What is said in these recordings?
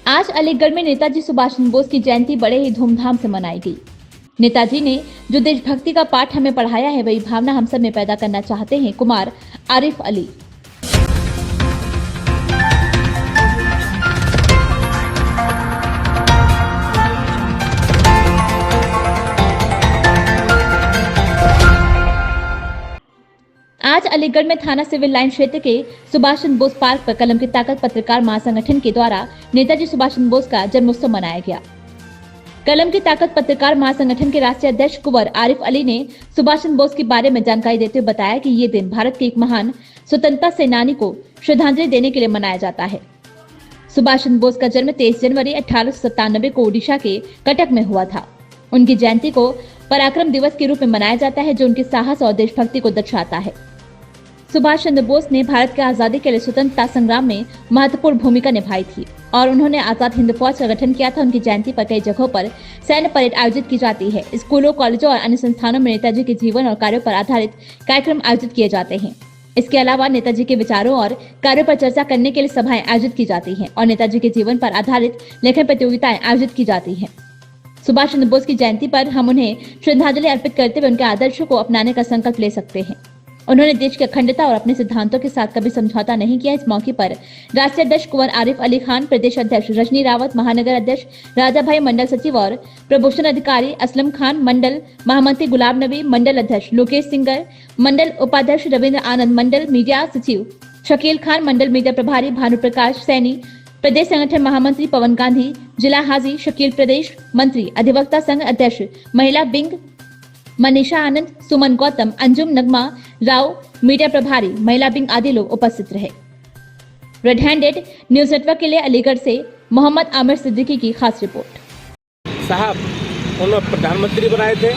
आज अलीगढ़ में नेताजी सुभाष चंद्र बोस की जयंती बड़े ही धूमधाम से मनाई गई। नेताजी ने जो देशभक्ति का पाठ हमें पढ़ाया है, वही भावना हम सब में पैदा करना चाहते हैं कुमार आरिफ अली। आज अलीगढ़ में थाना सिविल लाइन क्षेत्र के सुभाष चंद्र बोस पार्क पर कलम की ताकत पत्रकार महासंगठन के द्वारा नेताजी सुभाष चंद्र बोस का जन्मोत्सव मनाया गया। कलम की ताकत पत्रकार महासंगठन के राष्ट्रीय अध्यक्ष कुंवर आरिफ अली ने सुभाष चंद्र बोस के बारे में जानकारी देते हुए बताया कि ये दिन भारत के एक महान स्वतंत्रता सेनानी को श्रद्धांजलि देने के लिए मनाया जाता है। सुभाष चंद्र बोस का जन्म 23 जनवरी 1897 को ओडिशा के कटक में हुआ था। उनकी जयंती को पराक्रम दिवस के रूप में मनाया जाता है, जो उनके साहस और देशभक्ति को दर्शाता है। सुभाष चंद्र बोस ने भारत की आजादी के लिए स्वतंत्रता संग्राम में महत्वपूर्ण भूमिका निभाई थी और उन्होंने आजाद हिंद फौज का गठन किया था। उनकी जयंती पर कई जगहों पर सैन्य परेड आयोजित की जाती है। स्कूलों, कॉलेजों और अन्य संस्थानों में नेताजी के जीवन और कार्यों पर आधारित कार्यक्रम आयोजित किए जाते हैं। इसके अलावा नेताजी के विचारों और कार्यों पर चर्चा करने के लिए सभाएं आयोजित की जाती हैं और नेताजी के जीवन पर आधारित लेखन प्रतियोगिताएं आयोजित की जाती हैं। सुभाष चंद्र बोस की जयंती पर हम उन्हें श्रद्धांजलि अर्पित करते हुए उनके आदर्शों को अपनाने का संकल्प ले सकते हैं। उन्होंने देश की अखंडता और अपने सिद्धांतों के साथ कभी समझौता नहीं किया। इस मौके पर राष्ट्रीय अध्यक्ष कुंवर आरिफ अली खान, प्रदेश अध्यक्ष रजनी रावत, महानगर अध्यक्ष राजा भाई, मंडल सचिव और प्रभूषण अधिकारी असलम खान, मंडल महामंत्री गुलाब नबी, मंडल अध्यक्ष लोकेश सिंगर, मंडल उपाध्यक्ष रविंद्र आनंद, मंडल मीडिया सचिव शकील खान, मंडल मीडिया प्रभारी भानु प्रकाश सैनी, प्रदेश संगठन महामंत्री पवन गांधी, जिला हाजी शकील, प्रदेश मंत्री अधिवक्ता संघ अध्यक्ष महिला विंग मनीषा आनंद, सुमन गौतम, अंजुम नगमा राव, मीडिया प्रभारी महिला विंग आदि लोग उपस्थित रहे। रेड हैंडेड न्यूज नेटवर्क के लिए अलीगढ़ से मोहम्मद आमिर सिद्दीकी की खास रिपोर्ट। साहब उन्होंने प्रधानमंत्री बनाए थे।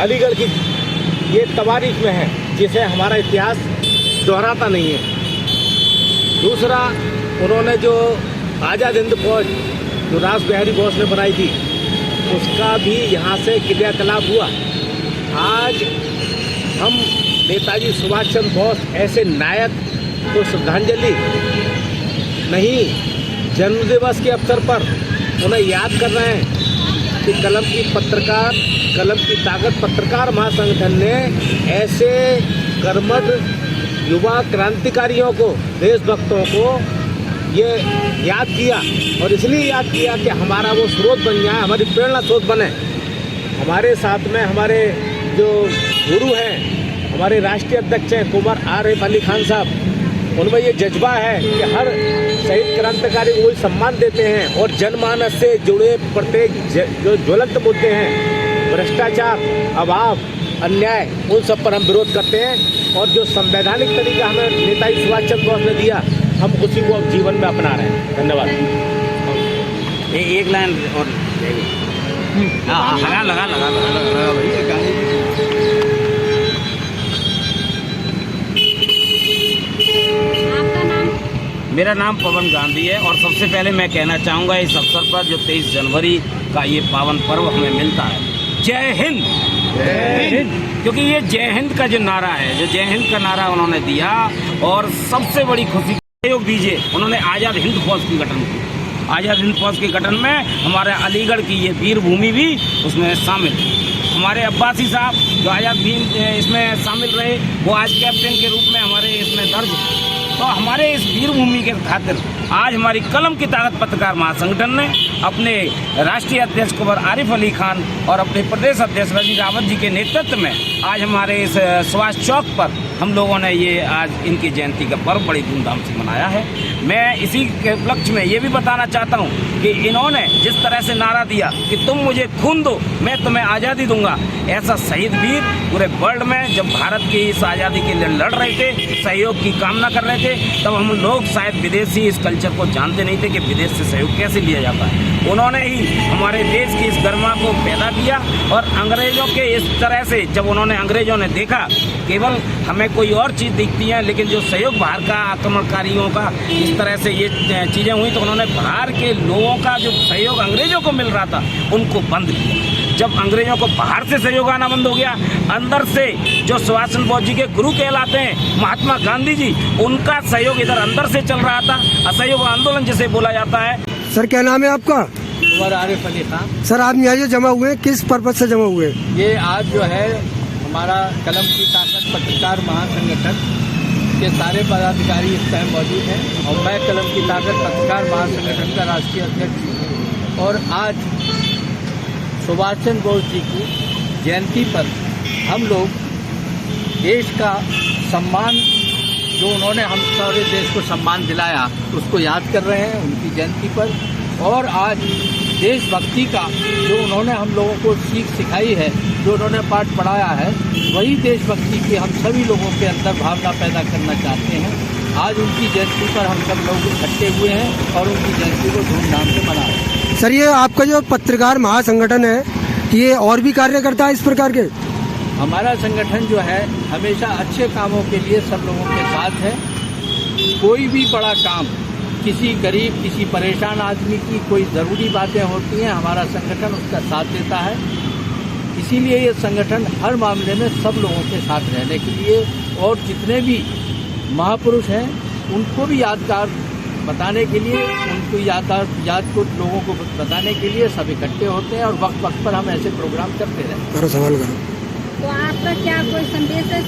अलीगढ़ की ये तवारीख में है जिसे हमारा इतिहास दोहराता नहीं है। दूसरा, उन्होंने जो आज़ाद हिंद फौज जो रास बिहारी बोस ने बनाई थी, उसका भी यहाँ से क्रियाकलाप हुआ। आज हम नेताजी सुभाष चंद्र बोस ऐसे नायक को श्रद्धांजलि नहीं, जन्मदिवस के अवसर पर उन्हें याद कर रहे हैं कि कलम की ताकत पत्रकार महासंगठन ने ऐसे कर्मठ युवा क्रांतिकारियों को, देशभक्तों को ये याद किया और इसलिए याद किया कि हमारा वो स्रोत बन जाए, हमारी प्रेरणा स्रोत बने। हमारे साथ में हमारे जो गुरु हैं, हमारे राष्ट्रीय अध्यक्ष हैं कुंवर आरिफ अली खान साहब, उनमें ये जज्बा है कि हर शहीद क्रांतिकारी को वही सम्मान देते हैं और जनमानस से जुड़े प्रत्येक जो ज्वलंत मुद्दे हैं, भ्रष्टाचार, अभाव, अन्याय, उन सब पर हम विरोध करते हैं और जो संवैधानिक तरीका हमें नेताजी सुभाष चंद्र बोस ने दिया, हम उसी को अब जीवन में अपना रहे हैं। धन्यवाद। एक लाइन और लगा भैया। मेरा नाम पवन गांधी है और सबसे पहले मैं कहना चाहूँगा इस अवसर पर जो 23 जनवरी का ये पावन पर्व हमें मिलता है, जय हिंद, जय हिंद। क्योंकि ये जय हिंद का जो नारा है, जो जय हिंद का नारा उन्होंने दिया और सबसे बड़ी खुशी सहयोग दीजिए, उन्होंने आज़ाद हिंद फौज की गठन की। आज़ाद हिंद फौज के गठन में हमारे अलीगढ़ की ये वीर भूमि भी उसमें शामिल। हमारे अब्बासी साहब जो आज़ाद भीम इसमें शामिल रहे, वो आज कैप्टन के रूप में हमारे इसमें दर्ज। तो हमारे इस वीर भूमि के खातिर आज हमारी कलम की ताकत पत्रकार महासंगठन ने अपने राष्ट्रीय अध्यक्ष कुंवर आरिफ अली खान और अपने प्रदेश अध्यक्ष रजनी रावत जी के नेतृत्व में आज हमारे इस सुभाष चौक पर हम लोगों ने ये आज इनकी जयंती का पर्व बड़ी धूमधाम से मनाया है। मैं इसी के उपलक्ष्य में ये भी बताना चाहता हूँ कि इन्होंने जिस तरह से नारा दिया कि तुम मुझे खून दो, मैं तुम्हें आज़ादी दूंगा, ऐसा शहीद वीर पूरे वर्ल्ड में जब भारत की इस आज़ादी के लिए लड़ रहे थे, सहयोग की कामना कर रहे थे, तब हम लोग शायद विदेशी इस कल्चर को जानते नहीं थे कि विदेश से सहयोग कैसे लिया जाता है। उन्होंने ही हमारे देश की इस गरिमा को पैदा किया और अंग्रेजों के इस तरह से जब अंग्रेजों ने देखा केवल हमें कोई और चीज़ दिखती है, लेकिन जो सहयोग बाहर का आक्रमणकारियों का इस तरह से ये चीज़ें हुई, तो उन्होंने बाहर के लोगों का जो सहयोग अंग्रेजों को मिल रहा था उनको बंद किया। जब अंग्रेजों को बाहर से सहयोग आना बंद हो गया, अंदर से जो सुभाष चंद्र बोस जी के गुरु कहलाते हैं महात्मा गांधी जी, उनका सहयोग इधर अंदर से चल रहा था, असहयोग आंदोलन जिसे बोला जाता है। सर क्या नाम है आपका? उमर आरिफ अली खान। सर आप यहाँ जो जमा हुए हैं किस पर्पज से जमा हुए हैं? ये आज जो है हमारा कलम की ताकत पत्रकार महासंगठन के सारे पदाधिकारी इस टाइम मौजूद हैं और मैं कलम की ताकत पत्रकार महासंगठन का राष्ट्रीय अध्यक्ष हूँ। और आज सुभाष चंद्र बोस जी की जयंती पर हम लोग देश का सम्मान, जो उन्होंने हम सारे देश को सम्मान दिलाया, उसको याद कर रहे हैं उनकी जयंती पर। और आज देशभक्ति का जो उन्होंने हम लोगों को सीख सिखाई है, जो उन्होंने पाठ पढ़ाया है, वही देशभक्ति की हम सभी लोगों के अंदर भावना पैदा करना चाहते हैं। आज उनकी जयंती पर हम सब लोग इकट्ठे हुए हैं और उनकी जयंती को धूमधाम से मना रहे हैं। सर ये आपका जो पत्रकार महासंगठन है, ये और भी कार्य करता है इस प्रकार के? हमारा संगठन जो है हमेशा अच्छे कामों के लिए सब लोगों के साथ है। कोई भी बड़ा काम, किसी गरीब, किसी परेशान आदमी की कोई ज़रूरी बातें होती हैं, हमारा संगठन उसका साथ देता है। इसीलिए ये संगठन हर मामले में सब लोगों के साथ रहने के लिए और जितने भी महापुरुष हैं उनको भी यादगार बताने के लिए, उनको याद को लोगों को बताने के लिए सब इकट्ठे होते हैं और वक्त वक्त पर हम ऐसे प्रोग्राम करते रहते हैं। सवाल करो। तो आपका क्या कोई संदेश है?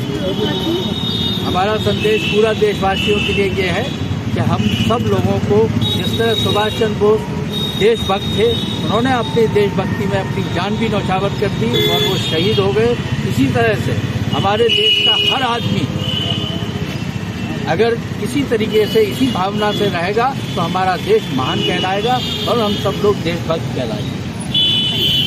हमारा संदेश पूरा देशवासियों के लिए ये है कि हम सब लोगों को, जिस तरह सुभाष चंद्र बोस देशभक्त थे, उन्होंने अपनी देशभक्ति में अपनी जान भी न्यौछावर कर दी और वो शहीद हो गए, इसी तरह से हमारे देश का हर आदमी अगर किसी तरीके से इसी भावना से रहेगा तो हमारा देश महान कहलाएगा और हम सब लोग देशभक्त कहलाएंगे।